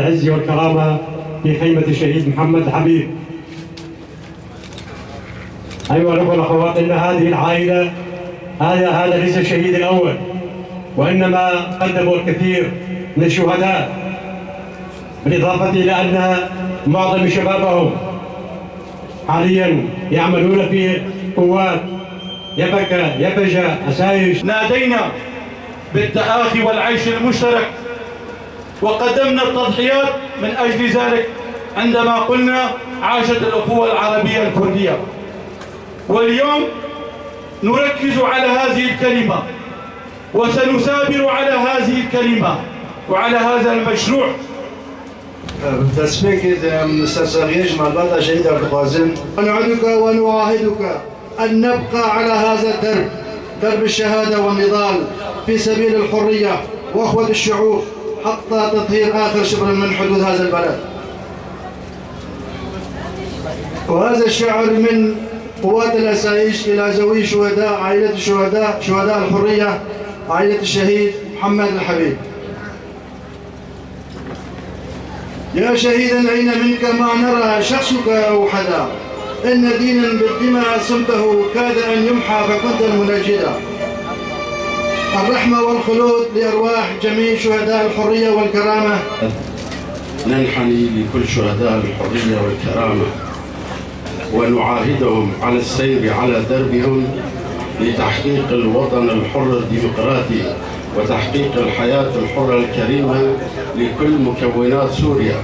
العز والكرامة في خيمة الشهيد محمد الحبيب. أيها الأخوة والأخوات، إن هذه العائلة هذا ليس الشهيد الأول، وإنما قدموا الكثير من الشهداء، بالإضافة إلى أن معظم شبابهم حاليا يعملون في قوات يبجة أسايش. نادينا بالتآخي والعيش المشترك وقدمنا التضحيات من أجل ذلك عندما قلنا عاشت الأخوة العربية الكردية. واليوم نركز على هذه الكلمة وسنثابر على هذه الكلمة وعلى هذا المشروع. تسميك مستساغيش مع البلدة شهيد عبد القاسم، ونعدك ونعاهدك أن نبقى على هذا الدرب، درب الشهادة والنضال في سبيل الحرية وأخوة الشعوب حتى تطهير آخر شبر من حدود هذا البلد. وهذا الشعر من قوات الأسايش إلى ذوي شهداء عائلة شهداء الحرية، عائلة الشهيد محمد الحبيب. يا شهيدا أين منك ما نرى شخصك أوحدا، إن دينا بالدماء صمته كاد أن يمحى فكنت المنجدا. الرحمة والخلود لأرواح جميع شهداء الحرية والكرامة. ننحني لكل شهداء الحرية والكرامة ونعاهدهم على السير على دربهم لتحقيق الوطن الحر الديمقراطي وتحقيق الحياة الحرة الكريمة لكل مكونات سوريا.